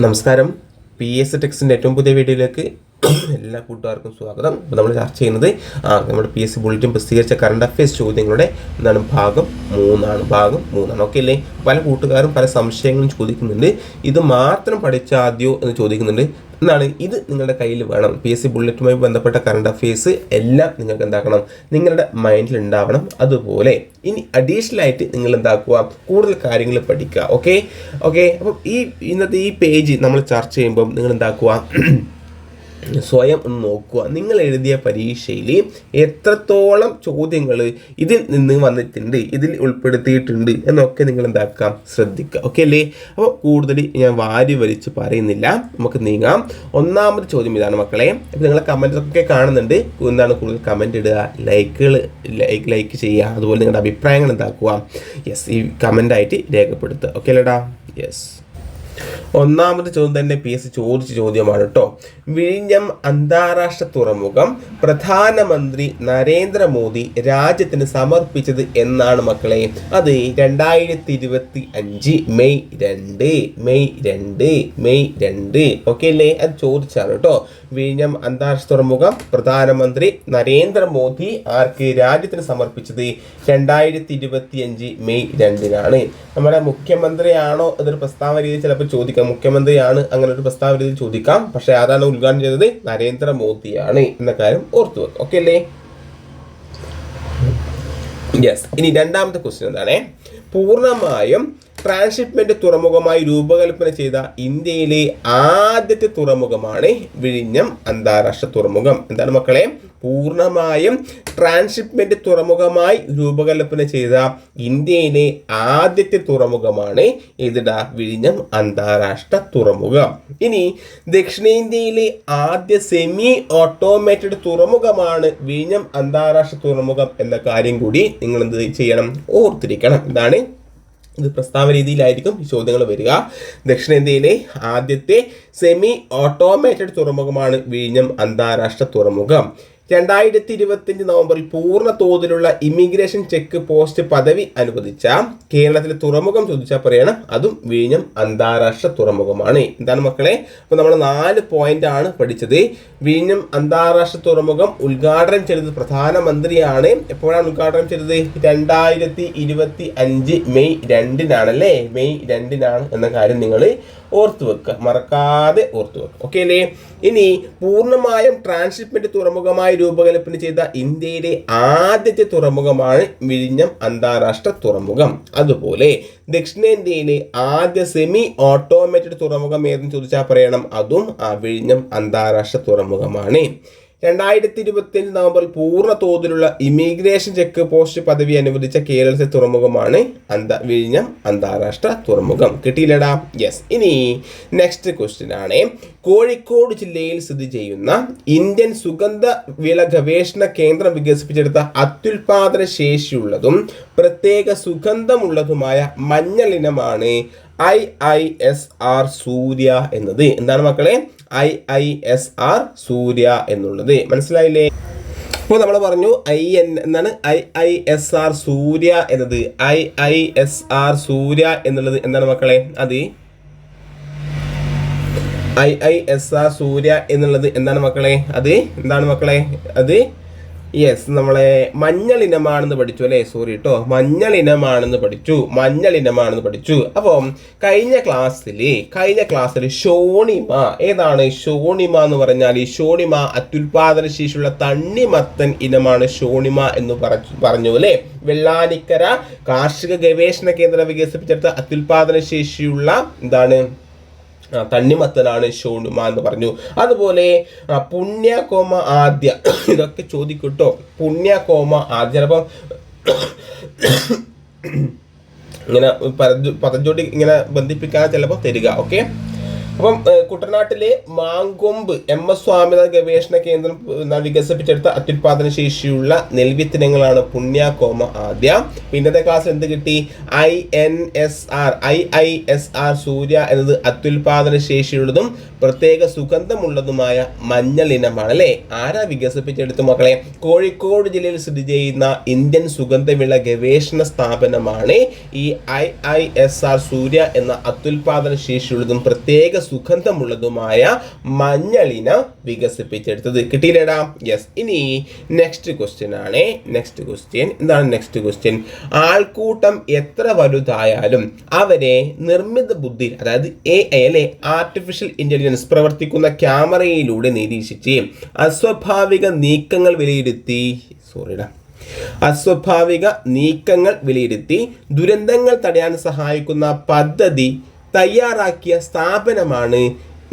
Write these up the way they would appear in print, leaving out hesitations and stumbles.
നമസ്കാരം. PS ടെക്സിൻ്റെ ഏറ്റവും പുതിയ വീഡിയോയിലേക്ക് എല്ലാ കൂട്ടുകാർക്കും സ്വാഗതം. അപ്പോൾ നമ്മൾ ചർച്ച ചെയ്യുന്നത് നമ്മുടെ PSC ബുള്ളറ്റിൻ പ്രസിദ്ധീകരിച്ച കറണ്ട് അഫയേഴ്സ് ചോദ്യങ്ങളുടെ ഭാഗം 3 ഓക്കെ അല്ലേ? പല കൂട്ടുകാരും പല സംശയങ്ങളും ചോദിക്കുന്നുണ്ട്. ഇത് മാത്രം പഠിച്ചാദ്യോ എന്ന് ചോദിക്കുന്നുണ്ട്. എന്നാണ് ഇത് നിങ്ങളുടെ കയ്യിൽ വേണം. PSC ബുള്ളറ്റുമായി ബന്ധപ്പെട്ട കറണ്ട് അഫയേഴ്സ് എല്ലാം നിങ്ങൾക്ക് എന്താക്കണം, നിങ്ങളുടെ മൈൻഡിൽ ഉണ്ടാവണം. അതുപോലെ ഇനി അഡീഷണൽ ആയിട്ട് നിങ്ങൾ എന്താക്കുക, കൂടുതൽ കാര്യങ്ങൾ പഠിക്കുക. ഓക്കെ. അപ്പം ഇന്നത്തെ ഈ പേജ് നമ്മൾ ചർച്ച ചെയ്യുമ്പം നിങ്ങൾ എന്താക്കുക, സ്വയം ഒന്ന് നോക്കുക. നിങ്ങൾ എഴുതിയ പരീക്ഷയിൽ എത്രത്തോളം ചോദ്യങ്ങൾ ഇതിൽ നിന്ന് വന്നിട്ടുണ്ട്, ഇതിൽ ഉൾപ്പെടുത്തിയിട്ടുണ്ട് എന്നൊക്കെ നിങ്ങൾ എന്താക്കാം, ശ്രദ്ധിക്കുക. ഓക്കെ അല്ലേ? അപ്പോൾ കൂടുതൽ ഞാൻ വാരി വലിച്ച് പറയുന്നില്ല, നമുക്ക് നീങ്ങാം. ഒന്നാമത്തെ ചോദ്യം ഇതാണ് മക്കളെ. അപ്പോൾ നിങ്ങൾ കമൻറ്റൊക്കെ കാണുന്നുണ്ട്. എന്താണ് കൂടുതൽ കമൻറ്റ് ഇടുക, ലൈക്ക് ചെയ്യുക. അതുപോലെ നിങ്ങളുടെ അഭിപ്രായങ്ങൾ എന്താക്കുക, ഈ കമൻ്റായിട്ട് രേഖപ്പെടുത്തുക. ഓക്കെ അല്ലേടാ? ഒന്നാമത്തെ ചോദ്യം തന്നെ PSC ചോദിച്ച ചോദ്യമാണ് കേട്ടോ. വിഴിഞ്ഞം അന്താരാഷ്ട്ര തുറമുഖം പ്രധാനമന്ത്രി നരേന്ദ്രമോദി രാജ്യത്തിന് സമർപ്പിച്ചത് എന്നാണ് മക്കളെ? അത് 2025 മെയ് 2. ഓക്കെ അല്ലേ? അത് ചോദിച്ചാണ് കേട്ടോ. വിഴിഞ്ഞം അന്താരാഷ്ട്ര തുറമുഖം പ്രധാനമന്ത്രി നരേന്ദ്രമോദി ആർക്ക് രാജ്യത്തിന് സമർപ്പിച്ചത് 2025 മെയ് 2. നമ്മുടെ മുഖ്യമന്ത്രിയാണോ ഇതൊരു പ്രസ്താവന രീതിയിൽ ചിലപ്പോൾ ചോദിക്കാം. മുഖ്യമന്ത്രിയാണ് അങ്ങനെ ഒരു പ്രസ്താവന രീതിയിൽ ചോദിക്കാം. പക്ഷെ ആരാണ് ഉദ്ഘാടനം ചെയ്തത്? നരേന്ദ്രമോദിയാണ് എന്ന കാര്യം ഓർത്തു വെക്കുക. ഓക്കെ അല്ലേ? ഇനി രണ്ടാമത്തെ ക്വസ്റ്റ്യൻ എന്താണ്? പൂർണ്ണമായും ട്രാൻസ്ഷിപ്മെന്റ് തുറമുഖമായി രൂപകൽപ്പന ചെയ്ത ഇന്ത്യയിലെ ആദ്യത്തെ തുറമുഖമാണ് വിഴിഞ്ഞം അന്താരാഷ്ട്ര തുറമുഖം. എന്താണ് മക്കളെ? പൂർണ്ണമായും ട്രാൻസ്ഷിപ്മെന്റ് തുറമുഖമായി രൂപകൽപ്പന ചെയ്ത ഇന്ത്യയിലെ ആദ്യത്തെ തുറമുഖമാണ് വിഴിഞ്ഞം അന്താരാഷ്ട്ര തുറമുഖം. ഇനി ദക്ഷിണേന്ത്യയിലെ ആദ്യ സെമി ഓട്ടോമേറ്റഡ് തുറമുഖമാണ് വിഴിഞ്ഞം അന്താരാഷ്ട്ര തുറമുഖം എന്ന കാര്യം കൂടി നിങ്ങൾ എന്ത് ചെയ്യണം, ഓർത്തിരിക്കണം. ഇതാണ്, ഇത് പ്രസ്താവന രീതിയിലായിരിക്കും ഈ ചോദ്യങ്ങൾ വരിക. ദക്ഷിണേന്ത്യയിലെ ആദ്യത്തെ സെമി ഓട്ടോമേറ്റഡ് തുറമുഖമാണ് വിഴിഞ്ഞം അന്താരാഷ്ട്ര തുറമുഖം. 2025 നവംബറിൽ പൂർണ്ണ തോതിലുള്ള ഇമിഗ്രേഷൻ ചെക്ക് പോസ്റ്റ് പദവി അനുവദിച്ച കേരളത്തിലെ തുറമുഖം ചോദിച്ചാൽ പറയണം, അതും വിഴിഞ്ഞം അന്താരാഷ്ട്ര തുറമുഖമാണ്. എന്താണ് മക്കളെ? അപ്പോൾ നമ്മൾ 4 പോയിന്റ് ആണ് പഠിച്ചത്. വിഴിഞ്ഞം അന്താരാഷ്ട്ര തുറമുഖം ഉദ്ഘാടനം ചെയ്തത് പ്രധാനമന്ത്രിയാണ്. എപ്പോഴാണ് ഉദ്ഘാടനം ചെയ്തത്? 2025 മെയ് 2 മെയ് 2 എന്ന കാര്യം നിങ്ങൾ ഓർത്തു വെക്കുക, മറക്കാതെ ഓർത്തു വെക്കുക. ഓക്കെ അല്ലേ? ഇനി പൂർണ്ണമായും ട്രാൻസ്ഷിപ്മെന്റ് തുറമുഖമായി രൂപകൽപ്പന ചെയ്ത ഇന്ത്യയിലെ ആദ്യത്തെ തുറമുഖമാണ് വിഴിഞ്ഞം അന്താരാഷ്ട്ര തുറമുഖം. അതുപോലെ ദക്ഷിണേന്ത്യയിലെ ആദ്യ സെമി ഓട്ടോമേറ്റഡ് തുറമുഖം ഏതെന്ന് ചോദിച്ചാൽ പറയണം, അതും വിഴിഞ്ഞം അന്താരാഷ്ട്ര തുറമുഖമാണ്. 2025 നവംബറിൽ പൂർണ്ണ തോതിലുള്ള ഇമിഗ്രേഷൻ ചെക്ക് പോസ്റ്റ് പദവി അനുവദിച്ച കേരളത്തിലെ തുറമുഖമാണ് വിഴിഞ്ഞം അന്താരാഷ്ട്ര തുറമുഖം. കിട്ടിയില്ലടാ? ഇനി നെക്സ്റ്റ് ക്വസ്റ്റ്യൻ ആണ്. കോഴിക്കോട് ജില്ലയിൽ സ്ഥിതി ചെയ്യുന്ന ഇന്ത്യൻ സുഗന്ധ വിള ഗവേഷണ കേന്ദ്രം വികസിപ്പിച്ചെടുത്ത അത്യുൽപാദന ശേഷിയുള്ളതും പ്രത്യേക സുഗന്ധമുള്ളതുമായ മഞ്ഞൾ ഇനമാണ് IISR സൂര്യ എന്നത്. എന്താണ് മക്കളെ? IISR സൂര്യ എന്നുള്ളത്. മനസ്സിലായില്ലേ? അപ്പോൾ നമ്മൾ പറഞ്ഞു എന്താണ് IISR സൂര്യ എന്നത്. IISR സൂര്യ എന്നുള്ളത് എന്താണ് മക്കളെ? അത് IISR സൂര്യ എന്നുള്ളത് എന്താണ് മക്കളെ? അത് എന്താണ് മക്കളെ? അത് നമ്മളെ മഞ്ഞൾ ഇനമാണെന്ന് പഠിച്ചു അല്ലേ? സോറി കേട്ടോ, മഞ്ഞൾ ഇനമാണെന്ന് പഠിച്ചു. അപ്പം കഴിഞ്ഞ ക്ലാസ്സിൽ ഷോണിമ ഏതാണ്? ഷോണിമ എന്ന് പറഞ്ഞാൽ ഷോണിമ അത്യുൽപാദന ശേഷിയുള്ള തണ്ണിമത്തൻ ഇനമാണ് ഷോണിമ എന്ന് പറഞ്ഞു അല്ലേ? വെള്ളാനിക്കര കാർഷിക ഗവേഷണ കേന്ദ്രം വികസിപ്പിച്ചെടുത്ത അത്യുൽപാദന ശേഷിയുള്ള തണ്ണിമത്തനാണ് ഷോണിമ എന്ന് പറഞ്ഞു. അതുപോലെ പുണ്യകോമ ആദ്യ, ഇതൊക്കെ ചോദിക്കൂട്ടോ. പുണ്യകോമ ആദ്യ ചിലപ്പം ഇങ്ങനെ പദജോടി ഇങ്ങനെ ബന്ധിപ്പിക്കാൻ ചിലപ്പോൾ തരിക. ഓക്കെ. അപ്പം കുട്ടനാട്ടിലെ മാങ്കൊമ്പ് MS സ്വാമിനാഥൻ ഗവേഷണ കേന്ദ്രം വികസിപ്പിച്ചെടുത്ത അത്യുൽപാദന ശേഷിയുള്ള നെൽവിത്തിനങ്ങളാണ് പുണ്യകോമ ആദ്യ. പിന്നത്തെ ക്ലാസ്സിൽ എന്ത് കിട്ടി? IISR സൂര്യ എന്നത് അത്യുൽപാദന ശേഷിയുള്ളതും പ്രത്യേക സുഗന്ധമുള്ളതുമായ മഞ്ഞൾ ഇനമാണ് അല്ലേ? ആരാ വികസിപ്പിച്ചെടുത്ത മക്കളെ? കോഴിക്കോട് ജില്ലയിൽ സ്ഥിതി ചെയ്യുന്ന ഇന്ത്യൻ സുഗന്ധവിള ഗവേഷണ സ്ഥാപനമാണ് ഈ IISR സൂര്യ എന്ന അത്യുൽപാദന ശേഷിയുള്ളതും പ്രത്യേക സുഗന്ധമുള്ളതുമായ മഞ്ഞളിനം വികസിപ്പിച്ചെടുത്തത്. കിട്ടിയില്ലേടാ? യെസ്. ഇനി നെക്സ്റ്റ് ക്വസ്റ്റ്യൻ ആണ്. നെക്സ്റ്റ് ക്വസ്റ്റ്യൻ എന്താണ്? നെക്സ്റ്റ് ക്വസ്റ്റ്യൻ, ആൾക്കൂട്ടം എത്ര വലുതായാലും അവരെ നിർമ്മിത ബുദ്ധി, അതായത് AI അല്ലെ, ആർട്ടിഫിഷ്യൽ ഇന്റലിജൻസ് പ്രവർത്തിക്കുന്ന ക്യാമറയിലൂടെ നിരീക്ഷിച്ച് അസ്വാഭാവിക നീക്കങ്ങൾ വിലയിരുത്തി ദുരന്തങ്ങൾ തടയാൻ സഹായിക്കുന്ന പദ്ധതി തയ്യാറാക്കിയ സ്ഥാപനമാണ്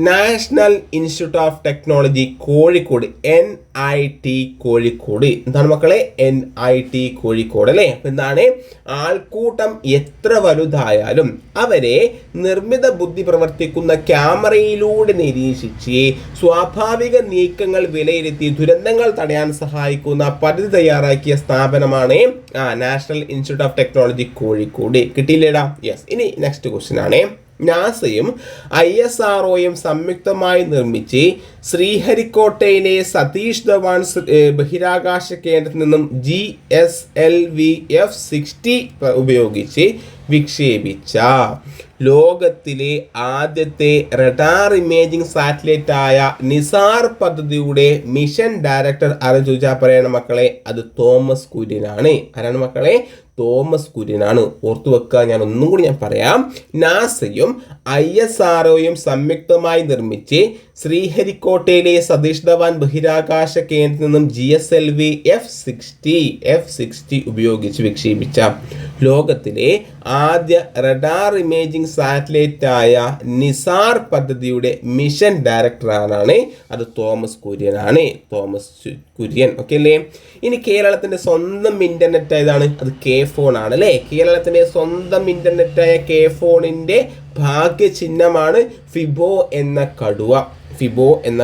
national institute of technology Kozhikode, NIT Kozhikode. എന്താണ് മക്കളെ? NIT കോഴിക്കോട് അല്ലേ. എന്താണ്? ആൾക്കൂട്ടം എത്ര വലുതായാലും അവരെ നിർമ്മിത ബുദ്ധി പ്രവർത്തിക്കുന്ന ക്യാമറയിലൂടെ നിരീക്ഷിച്ച് സ്വാഭാവിക നീക്കങ്ങൾ വിലയിരുത്തി ദുരന്തങ്ങൾ തടയാൻ സഹായിക്കുന്ന പദ്ധതി തയ്യാറാക്കിയ സ്ഥാപനമാണ് national institute of technology Kozhikode. കിട്ടിയില്ലേടാ? യെസ്. ഇനി നെക്സ്റ്റ് ക്വസ്റ്റ്യൻ ആണ്. നാസയും ISROയും സംയുക്തമായി നിർമ്മിച്ച് ശ്രീഹരിക്കോട്ടയിലെ സതീഷ് ധവാൻ ബഹിരാകാശ കേന്ദ്രത്തിൽ നിന്നും GSLV F-60 ഉപയോഗിച്ച് വിക്ഷേപിച്ച ലോകത്തിലെ ആദ്യത്തെ റഡാർ ഇമേജിംഗ് സാറ്റലൈറ്റ് ആയ നിസാർ പദ്ധതിയുടെ മിഷൻ ഡയറക്ടർ ആരെന്ന് ചോദിച്ചാൽ പറയണം മക്കളെ, അത് തോമസ് കുര്യനാണ്. ആരാണ് മക്കളെ? തോമസ് കുര്യനാണ്. ഓർത്തു വെക്കുക. ഞാൻ ഒന്നും കൂടി പറയാം. നാസയും ISROയും സംയുക്തമായി നിർമ്മിച്ച് ശ്രീഹരിക്കോട്ടയിലെ സതീഷ് ധവാൻ ബഹിരാകാശ കേന്ദ്രത്തിൽ നിന്നും GSLV F-60 ഉപയോഗിച്ച് വിക്ഷേപിച്ച ലോകത്തിലെ ആദ്യ റഡാർ ഇമേജിംഗ് സാറ്റലൈറ്റ് ആയ നിസാർ പദ്ധതിയുടെ മിഷൻ ഡയറക്ടറാണ്, അത് തോമസ് കുര്യനാണ്. തോമസ് കുര്യൻ. ഓക്കെ അല്ലേ. ഇനി കേരളത്തിൻ്റെ സ്വന്തം ഇൻ്റർനെറ്റ് ഏതാണ്? അത് K-ഫോൺ ആണ് അല്ലേ. കേരളത്തിൻ്റെ സ്വന്തം ഇൻ്റർനെറ്റായ K-ഫോണിൻ്റെ ഭാഗ്യചിഹ്നമാണ് ഫിബോ എന്ന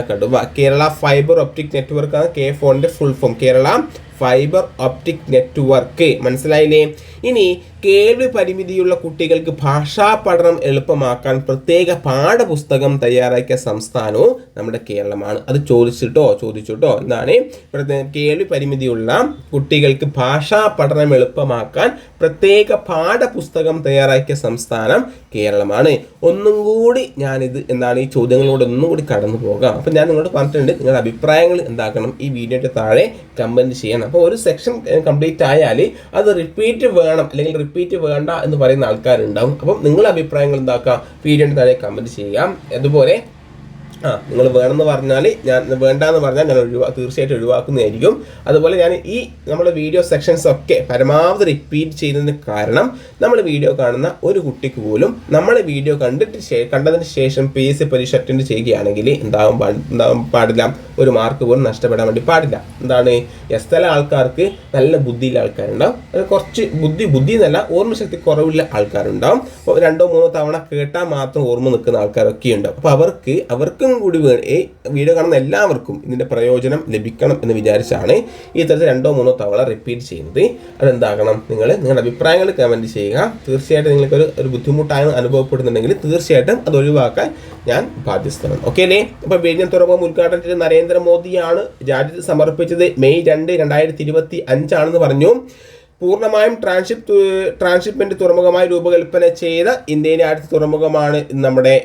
കടുവ. കേരള ഫൈബർ ഒപ്റ്റിക് നെറ്റ്വർക്കാണ് K-ഫോണിൻ്റെ full form. Kerala fibre optic network. മനസ്സിലായില്ലേ? ഇനി കേൾവി പരിമിതിയുള്ള കുട്ടികൾക്ക് ഭാഷാ പഠനം എളുപ്പമാക്കാൻ പ്രത്യേക പാഠപുസ്തകം തയ്യാറാക്കിയ സംസ്ഥാനവും നമ്മുടെ കേരളമാണ്. അത് ചോദിച്ചിട്ടോ എന്താണ്? കേൾവി പരിമിതിയുള്ള കുട്ടികൾക്ക് ഭാഷാ പഠനം എളുപ്പമാക്കാൻ പ്രത്യേക പാഠപുസ്തകം തയ്യാറാക്കിയ സംസ്ഥാനം കേരളമാണ്. ഒന്നും കൂടി ഞാനിത് എന്താണ് ഈ ചോദ്യങ്ങളോട് ഒന്നും കൂടി കടന്നു പോകാം. അപ്പം ഞാൻ നിങ്ങളോട് പറഞ്ഞിട്ടുണ്ട്, നിങ്ങളുടെ അഭിപ്രായങ്ങൾ എന്താക്കണം ഈ വീഡിയോയുടെ താഴെ കമൻറ്റ് ചെയ്യണം. അപ്പോൾ ഒരു സെക്ഷൻ കംപ്ലീറ്റ് ആയാൽ അത് റിപ്പീറ്റ് വേണം അല്ലെങ്കിൽ റിപ്പീറ്റ് വേണ്ട എന്ന് പറയുന്ന ആൾക്കാരുണ്ടാവും. അപ്പം നിങ്ങളുടെ അഭിപ്രായങ്ങൾ എന്താക്കുക, വീഡിയോയുടെ താഴെ കമൻറ്റ് ചെയ്യാം. അതുപോലെ നിങ്ങൾ വേണമെന്ന് പറഞ്ഞാൽ വേണ്ടാന്ന് പറഞ്ഞാൽ ഞാൻ തീർച്ചയായിട്ടും ഒഴിവാക്കുന്നതായിരിക്കും. അതുപോലെ ഞാൻ ഈ നമ്മുടെ വീഡിയോ സെക്ഷൻസ് ഒക്കെ പരമാവധി റിപ്പീറ്റ് ചെയ്യുന്നതിന് കാരണം നമ്മൾ വീഡിയോ കാണുന്ന ഒരു കുട്ടിക്ക് പോലും നമ്മളെ വീഡിയോ കണ്ടതിന് ശേഷം PSC പരീക്ഷ അറ്റൻഡ് ചെയ്യുകയാണെങ്കിൽ എന്താവും പാടില്ല, ഒരു മാർക്ക് പോലും നഷ്ടപ്പെടാൻ വേണ്ടി പാടില്ല. എന്താണ്? ചില ആൾക്കാർക്ക് നല്ല ബുദ്ധിയുള്ള ആൾക്കാരുണ്ടാവും, അത് കുറച്ച് ബുദ്ധി എന്നല്ല ഓർമ്മശക്തി കുറവുള്ള ആൾക്കാരുണ്ടാവും. അപ്പോൾ 2-3 തവണ കേട്ടാൽ മാത്രം ഓർമ്മ നിൽക്കുന്ന ആൾക്കാരൊക്കെ ഉണ്ടാവും. അപ്പോൾ അവർക്കും കൂടി വീഡിയോ കാണുന്ന എല്ലാവർക്കും ഇതിൻ്റെ പ്രയോജനം ലഭിക്കണം എന്ന് വിചാരിച്ചാണ് ഈ തരത്തിൽ 2-3 തവണ റിപ്പീറ്റ് ചെയ്യുന്നത്. അതെന്താകണം, നിങ്ങളുടെ അഭിപ്രായങ്ങൾ കമൻറ്റ് ചെയ്യുക. തീർച്ചയായിട്ടും നിങ്ങൾക്കൊരു ബുദ്ധിമുട്ടാണ് അനുഭവപ്പെടുന്നുണ്ടെങ്കിൽ തീർച്ചയായിട്ടും അത് ഒഴിവാക്കാൻ ഞാൻ ബാധ്യസ്ഥനാണ്. ഓക്കെ അല്ലേ. അപ്പോൾ വിഴിഞ്ഞം തുറമുഖം ഉദ്ഘാടനം ചെയ്ത നരേന്ദ്രമോദിയാണ് രാജ്യത്ത് സമർപ്പിച്ചത്. മെയ് 2, 2025 പറഞ്ഞു. പൂർണ്ണമായും ട്രാൻസ്ഷിപ്മെന്റ് തുറമുഖമായി രൂപകൽപ്പന ചെയ്ത ഇന്ത്യയിലെ ആദ്യത്തെ തുറമുഖമാണ് നമ്മുടെ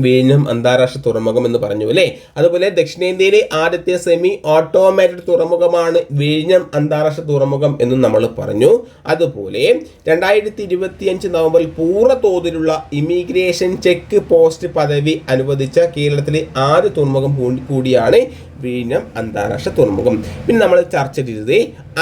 വിഴിഞ്ഞം അന്താരാഷ്ട്ര തുറമുഖം എന്ന് പറഞ്ഞു അല്ലേ. അതുപോലെ ദക്ഷിണേന്ത്യയിലെ ആദ്യത്തെ സെമി ഓട്ടോമാറ്റഡ് തുറമുഖമാണ് വിഴിഞ്ഞം അന്താരാഷ്ട്ര തുറമുഖം എന്നും നമ്മൾ പറഞ്ഞു. അതുപോലെ 2025 നവംബറിൽ പൂർണ്ണ തോതിലുള്ള ഇമിഗ്രേഷൻ ചെക്ക് പോസ്റ്റ് പദവി അനുവദിച്ച കേരളത്തിലെ ആദ്യ തുറമുഖം കൂടിയാണ് വിഴിഞ്ഞം അന്താരാഷ്ട്ര തുറമുഖം. പിന്നെ നമ്മൾ ചർച്ച ചെയ്തത്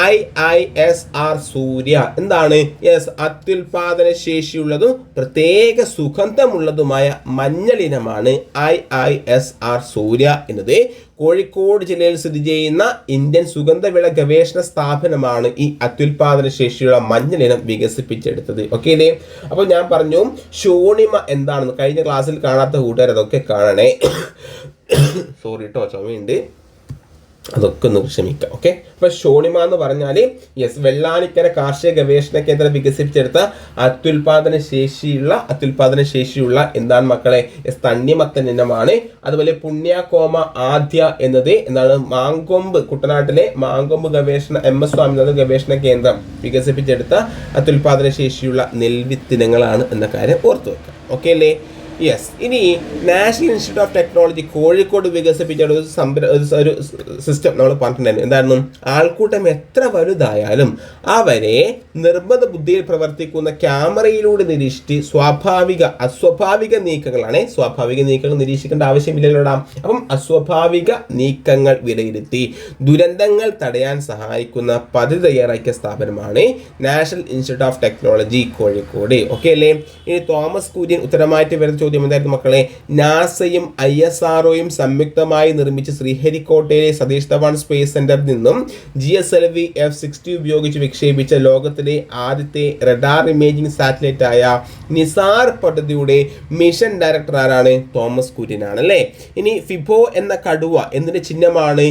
IISR സൂര്യ എന്താണ്? യെസ്, അത്യുൽപാദന ശേഷിയുള്ളതും പ്രത്യേക സുഗന്ധമുള്ളതുമായ മഞ്ഞളിനമാണ് IISR സൂര്യ എന്നത്. കോഴിക്കോട് ജില്ലയിൽ സ്ഥിതി ചെയ്യുന്ന ഇന്ത്യൻ സുഗന്ധവിള ഗവേഷണ സ്ഥാപനമാണ് ഈ അത്യുൽപാദന ശേഷിയുള്ള മഞ്ഞളിനം വികസിപ്പിച്ചെടുത്തത്. ഓക്കെ അല്ലേ. അപ്പോൾ ഞാൻ പറഞ്ഞു ഷോണിമ എന്താണെന്ന് കഴിഞ്ഞ ക്ലാസ്സിൽ കാണാത്ത കൂട്ടുകാർ അതൊക്കെ കാണണേ. സോറി കേട്ടോ, ചുമയുണ്ട്, അതൊക്കെ ഒന്ന് ക്ഷമിക്കാം. ഓക്കെ. അപ്പോൾ ഷോണിമ എന്ന് പറഞ്ഞാൽ യെസ്, വെള്ളാനിക്കര കാർഷിക ഗവേഷണ കേന്ദ്രം വികസിപ്പിച്ചെടുത്ത അത്യുൽപാദന ശേഷിയുള്ള എന്താണ് മക്കളെ? യെസ്, തണ്ണിമത്തൻ ഇനമാണ്. അതുപോലെ പുണ്യകോമ ആദ്യ എന്നത് എന്താണ്? മാങ്കൊമ്പ്, കുട്ടനാട്ടിലെ മാങ്കൊമ്പ് ഗവേഷണ MS സ്വാമിനാഥൻ ഗവേഷണ കേന്ദ്രം വികസിപ്പിച്ചെടുത്ത അത്യുൽപാദന ശേഷിയുള്ള നെൽവിത്തിനങ്ങളാണ് എന്ന കാര്യം ഓർത്തു വെക്കാം. ഓക്കെ അല്ലേ. യെസ്. ഇനി national institute of technology Kozhikode വികസിപ്പിച്ച ഒരു സിസ്റ്റം നമ്മൾ പറഞ്ഞിട്ടുണ്ടായിരുന്നു. എന്തായിരുന്നു? ആൾക്കൂട്ടം എത്ര വലുതായാലും അവരെ നിർബന്ധ ബുദ്ധിയിൽ പ്രവർത്തിക്കുന്ന ക്യാമറയിലൂടെ നിരീക്ഷിച്ച് അസ്വാഭാവിക നീക്കങ്ങളാണ്. സ്വാഭാവിക നീക്കങ്ങൾ നിരീക്ഷിക്കേണ്ട ആവശ്യമില്ലല്ലോടാ. അപ്പം അസ്വാഭാവിക നീക്കങ്ങൾ വിലയിരുത്തി ദുരന്തങ്ങൾ തടയാൻ സഹായിക്കുന്ന പദ്ധതി തയ്യാറാക്കിയ സ്ഥാപനമാണ് national institute of technology Kozhikode. Okay അല്ലേ? ഇനി തോമസ് കുര്യൻ ഉത്തരമായിട്ട് വരുന്ന ചോദ്യം എന്തായിരുന്നു മക്കളെ? നാസയും ISROയും സംയുക്തമായി നിർമ്മിച്ച ശ്രീഹരിക്കോട്ടയിലെ സതീഷ് ധവാൻ സ്പേസ് സെന്ററിൽ നിന്നും GSLV F-60 ഉപയോഗിച്ച് വിക്ഷേപിച്ച ലോകത്തിലെ ആദ്യത്തെ റഡാർ ഇമേജിംഗ് സാറ്റലൈറ്റ് ആയ നിസാർ പദ്ധതിയുടെ മിഷൻ ഡയറക്ടർ ആരാണ്? തോമസ് കുര്യൻ ആണല്ലേ. ഇനി ഫിബോ എന്ന കടുവ എന്നതിന്റെ ചിഹ്നമാണ്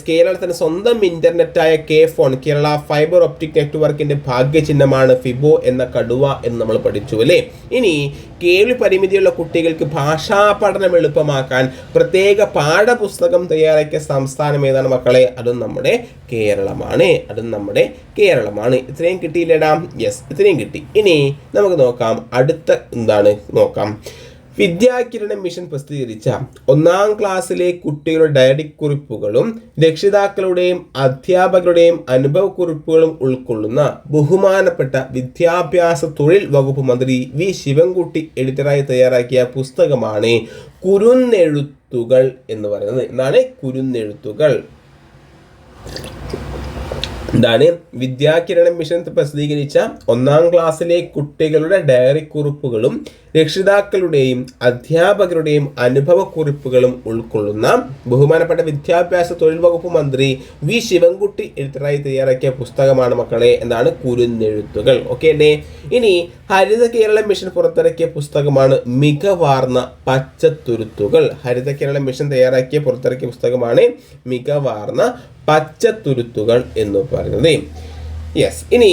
കേരളത്തിന്റെ സ്വന്തം ഇന്റർനെറ്റായ K-Phone കേരള ഫൈബർ ഒപ്റ്റിക് നെറ്റ്വർക്കിന്റെ ഭാഗ്യ ചിഹ്നമാണ് ഫിബോ എന്ന കടുവ എന്ന് നമ്മൾ പഠിച്ചു അല്ലേ. ഇനി കേൾവി പരിമിതിയുള്ള കുട്ടികൾക്ക് ഭാഷാ പഠനം എളുപ്പമാക്കാൻ പ്രത്യേക പാഠപുസ്തകം തയ്യാറാക്കിയ സംസ്ഥാനം ഏതാണ് മക്കളെ? അതും നമ്മുടെ കേരളമാണ്. ഇത്രയും കിട്ടിയില്ലടാ? യെസ്, ഇത്രയും കിട്ടി. ഇനി നമുക്ക് നോക്കാം അടുത്ത നോക്കാം. വിദ്യാകിരണം മിഷൻ പ്രസിദ്ധീകരിച്ച 1ാം ക്ലാസ്സിലെ കുട്ടികളുടെ ഡയറി കുറിപ്പുകളും രക്ഷിതാക്കളുടെയും അധ്യാപകരുടെയും അനുഭവക്കുറിപ്പുകളും ഉൾക്കൊള്ളുന്ന ബഹുമാനപ്പെട്ട വിദ്യാഭ്യാസ തൊഴിൽ വകുപ്പ് മന്ത്രി വി ശിവൻകുട്ടി എഡിറ്ററായി തയ്യാറാക്കിയ പുസ്തകമാണ് കുരുന്നെഴുത്തുകൾ എന്ന് പറയുന്നത്. എന്താണ് കുരുന്നെഴുത്തുകൾ? വിദ്യാകിരണം മിഷൻ പ്രസിദ്ധീകരിച്ച 1ാം ക്ലാസ്സിലെ കുട്ടികളുടെ ഡയറി കുറിപ്പുകളും രക്ഷിതാക്കളുടെയും അധ്യാപകരുടെയും അനുഭവക്കുറിപ്പുകളും ഉൾക്കൊള്ളുന്ന ബഹുമാനപ്പെട്ട വിദ്യാഭ്യാസ തൊഴിൽ വകുപ്പ് മന്ത്രി വി ശിവൻകുട്ടി എഡിറ്ററായി തയ്യാറാക്കിയ പുസ്തകമാണ് മക്കളെ കുരുന്നെഴുത്തുകൾ. ഓക്കെ അല്ലേ? ഇനി ഹരിത കേരളം മിഷൻ പുറത്തിറക്കിയ പുസ്തകമാണ് മികവാർന്ന പച്ചത്തുരുത്തുകൾ. ഹരിത കേരളം മിഷൻ പുറത്തിറക്കിയ പുസ്തകമാണ് മികവാർന്ന പച്ചത്തുരുത്തുകൾ എന്ന് പറയുന്നത്. യെസ്. ഇനി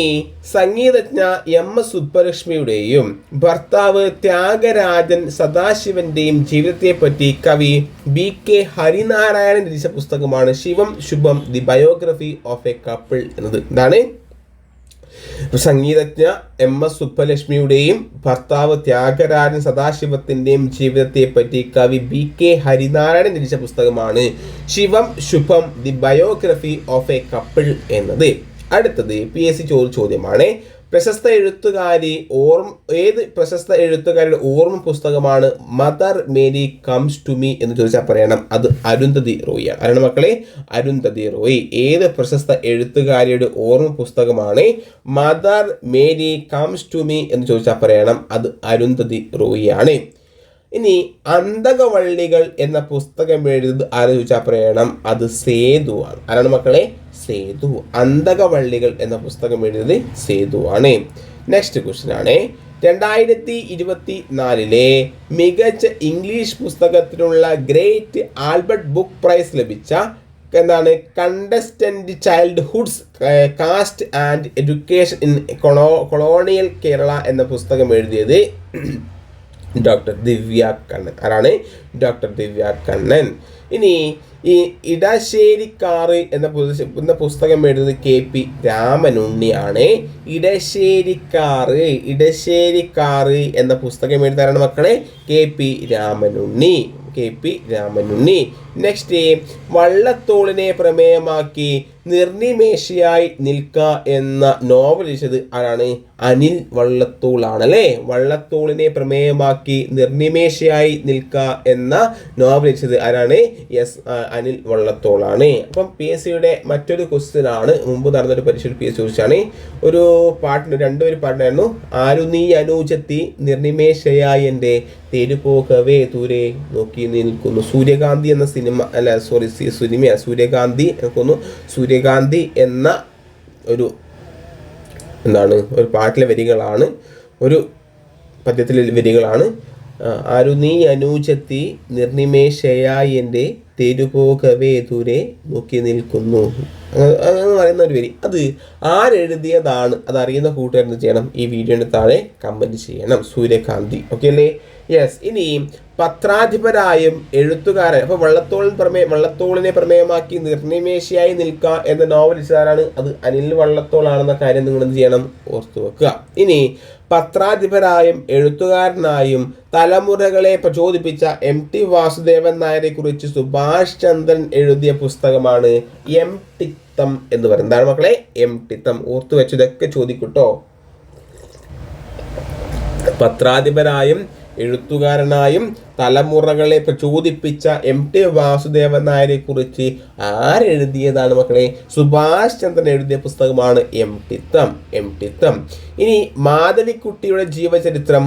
സംഗീതജ്ഞ MS സുബ്ബലക്ഷ്മിയുടെയും ഭർത്താവ് ത്യാഗരാജൻ സദാശിവന്റെയും ജീവിതത്തെപ്പറ്റി കവി BK ഹരിനാരായണൻ രചിച്ച പുസ്തകമാണ് Shivam Shubham the biography of a couple എന്നത്. എന്താണ്? സംഗീതജ്ഞ MS സുബ്ബലക്ഷ്മിയുടെയും ഭർത്താവ് ത്യാഗരാജൻ സദാശിവത്തിൻ്റെയും ജീവിതത്തെപ്പറ്റി കവി BK ഹരിനാരായണൻ രചിച്ച പുസ്തകമാണ് Shivam Shubham the biography of a couple എന്നത്. അടുത്തത് PSC ചോദ്യമാണ്. പ്രശസ്ത എഴുത്തുകാരിയുടെ ഓർമ്മ പുസ്തകമാണ് mother Mary comes to me എന്ന് ചോദിച്ചാൽ പറയണം അത് അരുന്ധതി റോയ് ആണ്. ആരാണ് മക്കളെ? അരുന്ധതി റോയ്. ഏത് പ്രശസ്ത എഴുത്തുകാരിയുടെ ഓർമ്മ പുസ്തകമാണ് mother Mary comes to me എന്ന് ചോദിച്ചാൽ പറയണം അത് അരുന്ധതി റോയ് ആണ്. ഇനി അന്തകവള്ളികൾ എന്ന പുസ്തകം എഴുതുന്നത് ആര് ചോദിച്ചാൽ പറയണം അത് സേതു ആണ്. ആരാണ് മക്കളെ? സേതു. അന്തകവള്ളികൾ എന്ന പുസ്തകം എഴുതുന്നത് സേതു ആണ്. നെക്സ്റ്റ് ക്വസ്റ്റ്യൻ ആണ് 2024 മികച്ച ഇംഗ്ലീഷ് പുസ്തകത്തിനുള്ള ഗ്രേറ്റ് ആൽബർട്ട് ബുക്ക് പ്രൈസ് ലഭിച്ച contestant childhoods caste and education in colonial Kerala എന്ന പുസ്തകം എഴുതിയത് ഡോക്ടർ ദിവ്യ കണ്ണൻ. ആരാണ്? ഡോക്ടർ ദിവ്യ കണ്ണൻ. ഇനി ഈ ഇടശ്ശേരിക്കാറ് എന്ന പുസ്തകം എഴുതുന്നത് KP രാമനുണ്ണിയാണ്. ഇടശ്ശേരിക്കാറ് എന്ന പുസ്തകം എഴുതാറാണ് മക്കളെ KP രാമനുണ്ണി. നെക്സ്റ്റ് വള്ളത്തോളിനെ പ്രമേയമാക്കി നിർനിമേഷയായി നിൽക്ക എന്ന നോവൽ രചിച്ചത് ആരാണ്? അനിൽ വള്ളത്തോൾ ആണല്ലേ. വള്ളത്തോളിനെ പ്രമേയമാക്കി നിർനിമേഷയായി നിൽക്ക എന്ന നോവൽ രചിച്ചത് ആരാണ്? അനിൽ വള്ളത്തോൾ ആണ്. അപ്പം PSCയുടെ മറ്റൊരു ക്വസ്റ്റ്യൻ ആണ്. മുമ്പ് നടന്നൊരു പരീക്ഷയിൽ PSC ചോദിച്ചാണ്. ഒരു പാട്ടിന് രണ്ടുപേരും പാട്ടായിരുന്നു. ആരു നീ അനുജത്തി നിർനിമേഷയായി എൻ്റെ തെരുപോകവേ ദൂരെ നോക്കി നിൽക്കുന്നു. സൂര്യകാന്തി എന്ന സൂര്യകാന്തി എന്ന ഒരു പാട്ടിലെ വരികളാണ്, ഒരു പദ്യത്തിലെ വരികളാണ്. ആരു നീ അനുജത്തി നിർനിമേഷയായി എൻ്റെ തെരുപോകവേ ദൂരെ നോക്കി നിൽക്കുന്നു എന്ന് പറയുന്ന ഒരു വരി. അത് ആരെഴുതിയതാണ് അതറിയുന്ന കൂട്ടുകാർ എന്ത് ചെയ്യണം? ഈ വീഡിയോയുടെ താഴെ കമൻറ്റ് ചെയ്യണം. സൂര്യകാന്തി. ഓക്കെ അല്ലേ? യെസ്. ഇനി പത്രാധിപരായും എഴുത്തുകാരൻ. അപ്പോൾ വള്ളത്തോളിനെ പ്രമേയമാക്കി നിർനിമേഷയായി നിൽക്കുക എന്ന നോവൽ രചിച്ചതാരാണ്? അത് അനിൽ വള്ളത്തോൾ ആണെന്ന കാര്യം നിങ്ങൾ എന്ത് ചെയ്യണം? ഓർത്തു വെക്കുക. ഇനി പത്രാധിപരായും എഴുത്തുകാരനായും തലമുറകളെ പ്രചോദിപ്പിച്ച MT വാസുദേവൻ നായരെ കുറിച്ച് സുഭാഷ് ചന്ദ്രൻ എഴുതിയ പുസ്തകമാണ് എം ടിത്തം എന്ന് പറയുന്നത്. എന്താണ് മക്കളെ? എം ടിത്തം. ഓർത്തു വെച്ചതൊക്കെ ചോദിക്കൂട്ടോ. പത്രാധിപരായും എഴുത്തുകാരനായും തലമുറകളെ പ്രചോദിപ്പിച്ച MT വാസുദേവൻ നായരെ കുറിച്ച് ആരെഴുതിയതാണ് മക്കളെ? സുഭാഷ് ചന്ദ്രൻ എഴുതിയ പുസ്തകമാണ് എം ടിത്തം. ഇനി മാധവിക്കുട്ടിയുടെ ജീവചരിത്രം,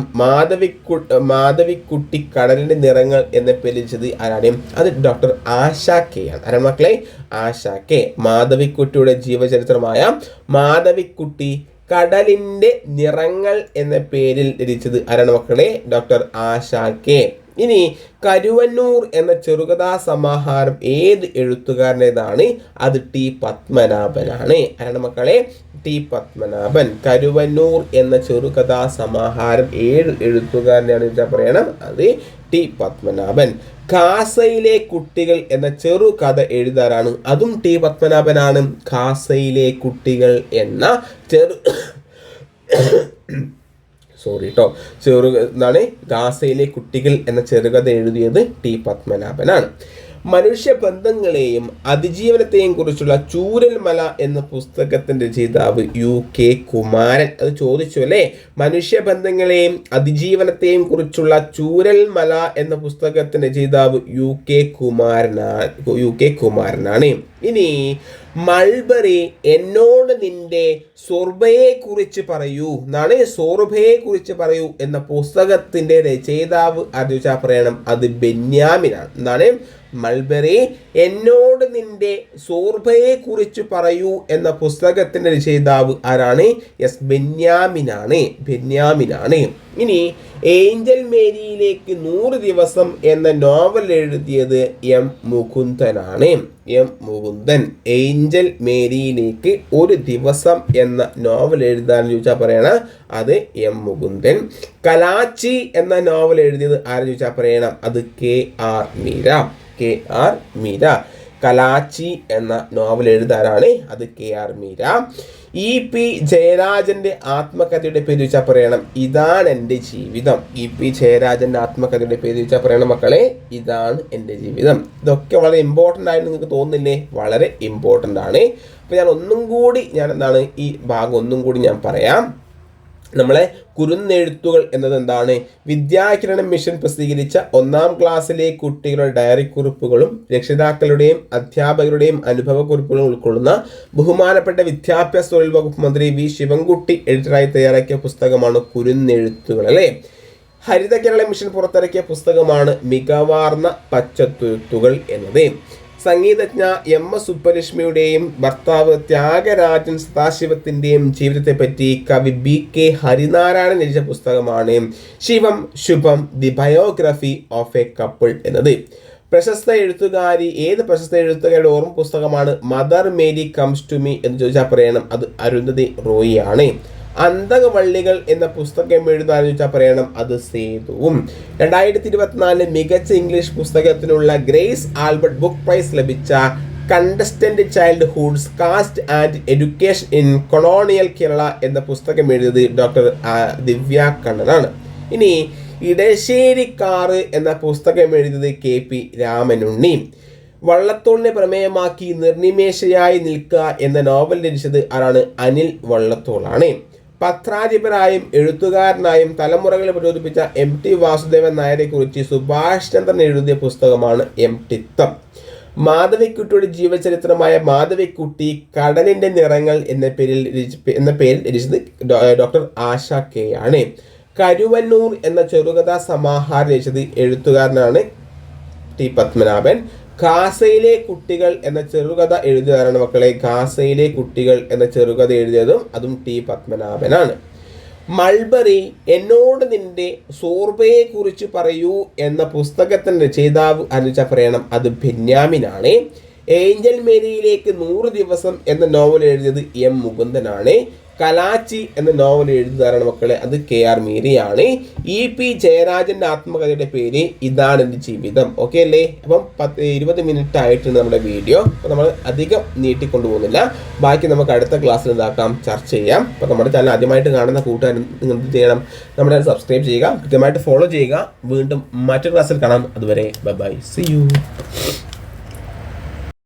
മാധവിക്കുട്ടി കടലിന്റെ നിറങ്ങൾ എന്ന് പേരിച്ചത് ആരാണ്? അത് ഡോക്ടർ ആശാ കെ ആണ്. ആരാണ് മക്കളെ? ആശാ കെ. മാധവിക്കുട്ടിയുടെ ജീവചരിത്രമായ മാധവിക്കുട്ടി കടലിന്റെ നിറങ്ങൾ എന്ന പേരിൽ രചിച്ചത് ആരാണ് മക്കളെ? Doctor ASHA K. ഇനി കരുവന്നൂർ എന്ന ചെറുകഥാ സമാഹാരം ഏത് എഴുത്തുകാരൻ്റെതാണ്? അത് ടി പത്മനാഭനാണ്. ആരാണ് മക്കളെ? ടി പത്മനാഭൻ. കരുവന്നൂർ എന്ന ചെറുകഥാ സമാഹാരം ഏത് എഴുത്തുകാരനെയാണ് ചോദിച്ചാൽ പറയണം, അത് ടി പത്മനാഭൻ. ഖാസയിലെ കുട്ടികൾ എന്ന ചെറുകഥ എഴുതാറാണ്, അതും ടി പത്മനാഭനാണ്. ഖാസയിലെ കുട്ടികൾ എന്ന എന്താണ് ഗാസയിലെ കുട്ടികൾ എന്ന ചെറുകഥ എഴുതിയത് ടി പത്മനാഭനാണ്. മനുഷ്യബന്ധങ്ങളെയും അതിജീവനത്തെയും കുറിച്ചുള്ള ചൂരൽമല എന്ന പുസ്തകത്തിന്റെ രചയിതാവ് UK കുമാരൻ. അത് ചോദിച്ചു അല്ലേ? മനുഷ്യബന്ധങ്ങളെയും അതിജീവനത്തെയും കുറിച്ചുള്ള ചൂരൽമല എന്ന പുസ്തകത്തിന്റെ രചയിതാവ് UK കുമാരനാണ്. ഇനി മൾബറി എന്നോട് നിന്റെ സോർബയെ കുറിച്ച് പറയൂ എന്നാണ്, സോർബയെ കുറിച്ച് പറയൂ എന്ന പുസ്തകത്തിന്റെ രചയിതാവ് ആലോചിച്ചാൽ പറയണം, അത് ബെന്യാമിനാണ്. എന്താണ്? മൾബറി എന്നോട് നിന്റെ സോർബയെ കുറിച്ച് പറയൂ എന്ന പുസ്തകത്തിന്റെ രചയിതാവ് ആരാണ്? യെസ്, ബെന്യാമിനാണ്. ഇനി ഏഞ്ചൽ മേരിയിലേക്ക് 100 ദിവസം എന്ന നോവൽ എഴുതിയത് എം മുകുന്ദനാണ്. ഏഞ്ചൽ മേരിയിലേക്ക് 1 ദിവസം എന്ന നോവൽ എഴുതാൻ ചോദിച്ചാൽ പറയണം, അത് എം മുകുന്ദൻ. കലാച്ചി എന്ന നോവൽ എഴുതിയത് ആരെന്ന് ചോദിച്ചാൽ പറയണം, അത് KR മീര. കലാച്ചി എന്ന നോവൽ എഴുതാനാണ്, അത് KR മീര. EP ജയരാജന്റെ ആത്മകഥയുടെ പേര് ചോദിച്ചാൽ പറയണം, ഇതാണ് എൻ്റെ ജീവിതം. EP ജയരാജന്റെ ആത്മകഥയുടെ പേര് ചോദിച്ചാൽ പറയണം മക്കളെ, ഇതാണ് എൻ്റെ ജീവിതം. ഇതൊക്കെ വളരെ ഇമ്പോർട്ടൻ്റ് ആയിട്ട് നിങ്ങൾക്ക് തോന്നുന്നില്ലേ? വളരെ ഇമ്പോർട്ടൻ്റ് ആണ്. അപ്പോൾ എന്താണ് ഈ ഭാഗം ഒന്നും കൂടി ഞാൻ പറയാം. നമ്മളെ കുരുന്നെഴുത്തുകൾ എന്നത് എന്താണ്? വിദ്യാകിരണം മിഷൻ പ്രസിദ്ധീകരിച്ച 1ാം ക്ലാസ്സിലെ കുട്ടികളുടെ ഡയറി കുറിപ്പുകളും രക്ഷിതാക്കളുടെയും അധ്യാപകരുടെയും അനുഭവക്കുറിപ്പുകളും ഉൾക്കൊള്ളുന്ന ബഹുമാനപ്പെട്ട വിദ്യാഭ്യാസ തൊഴിൽ വകുപ്പ് മന്ത്രി V ശിവൻകുട്ടി എഡിറ്ററായി തയ്യാറാക്കിയ പുസ്തകമാണ് കുരുന്നെഴുത്തുകൾ അല്ലേ. ഹരിത കേരള മിഷൻ പുറത്തിറക്കിയ പുസ്തകമാണ് മികവാർന്ന പച്ചത്തുരുത്തുകൾ എന്നത്. സംഗീതജ്ഞ MS സുബ്ബലക്ഷ്മിയുടെയും ഭർത്താവ് ത്യാഗരാജൻ സദാശിവത്തിൻ്റെയും ജീവിതത്തെപ്പറ്റി കവി BK ഹരിനാരായണൻ രചിച്ച പുസ്തകമാണ് Shivam Shubham the biography of a couple എന്നത്. പ്രശസ്ത എഴുത്തുകാരുടെ ഓർമ്മ പുസ്തകമാണ് mother Mary comes to me എന്ന് ചോദിച്ചാൽ പറയണം, അത് അരുന്ധതി റോയി ആണ്. അന്തകവള്ളികൾ എന്ന പുസ്തകം എഴുതാൻ ചോദിച്ചാൽ പറയണം, അത് സേതുവും. 2024 മികച്ച ഇംഗ്ലീഷ് പുസ്തകത്തിനുള്ള ഗ്രേസ് ആൽബർട്ട് ബുക്ക് പ്രൈസ് ലഭിച്ച contestant childhoods caste and education in colonial Kerala എന്ന പുസ്തകം എഴുതിയത് ഡോക്ടർ ദിവ്യ കണ്ണനാണ്. ഇനി ഇടശ്ശേരിക്കാറ് എന്ന പുസ്തകം എഴുതിയത് KP രാമനുണ്ണി. വള്ളത്തോളിനെ പ്രമേയമാക്കി നിർനിമേഷയായി നിൽക്കുക എന്ന നോവൽ രചിച്ചത് ആരാണ്? അനിൽ വള്ളത്തോളാണ്. പത്രാധിപരായും എഴുത്തുകാരനായും തലമുറകളെ പ്രചോദിപ്പിച്ച MT വാസുദേവൻ നായരെ കുറിച്ച് സുഭാഷ് ചന്ദ്രൻ എഴുതിയ പുസ്തകമാണ് എം ടിത്തം. മാധവിക്കുട്ടിയുടെ ജീവചരിത്രമായ മാധവിക്കുട്ടി കടലിന്റെ നിറങ്ങൾ എന്ന പേരിൽ രചിച്ചത് ഡോക്ടർ ആശാ കെ ആണ്. കരുവന്നൂർ എന്ന ചെറുകഥാ സമാഹാരം രചിച്ചത് എഴുത്തുകാരനാണ് ടി പത്മനാഭൻ. ഖാസയിലെ കുട്ടികൾ എന്ന ചെറുകഥ എഴുതിയതാണ് മക്കളെ. ഖാസയിലെ കുട്ടികൾ എന്ന ചെറുകഥ എഴുതിയതും അതും ടി പത്മനാഭനാണ്. മൾബറി എന്നോട് നിന്റെ സോർബയെ കുറിച്ച് പറയൂ എന്ന പുസ്തകത്തിന്റെ രചയിതാവ് അനുച പറയണം, അത് ബെന്യാമിനാണ്. ഏഞ്ചൽ മേരിയിലേക്ക് 100 ദിവസം എന്ന നോവൽ എഴുതിയത് എം മുകുന്ദനാണ്. കലാച്ചി എന്ന നോവൽ എഴുതുന്നതാണ് മക്കളെ, അത് KR മീരയാണ്. EP ജയരാജൻ്റെ ആത്മകഥയുടെ പേര് ഇതാണ് എൻ്റെ ജീവിതം. ഓക്കെ അല്ലേ? അപ്പം 20 മിനിറ്റ് ആയിട്ടുണ്ട് നമ്മുടെ വീഡിയോ. അപ്പോൾ നമ്മൾ അധികം നീട്ടിക്കൊണ്ടുപോകുന്നില്ല. ബാക്കി നമുക്ക് അടുത്ത ക്ലാസ്സിൽ എന്താക്കാം, ചർച്ച ചെയ്യാം. അപ്പോൾ നമ്മുടെ ചാനൽ ആദ്യമായിട്ട് കാണുന്ന കൂട്ടുകാരൻ നിങ്ങൾ എന്ത് ചെയ്യണം, നമ്മുടെ ചാനൽ സബ്സ്ക്രൈബ് ചെയ്യുക, കൃത്യമായിട്ട് ഫോളോ ചെയ്യുക. വീണ്ടും മറ്റൊരു ക്ലാസ്സിൽ കാണാം. അതുവരെ ബൈ ബൈ, സീ യു.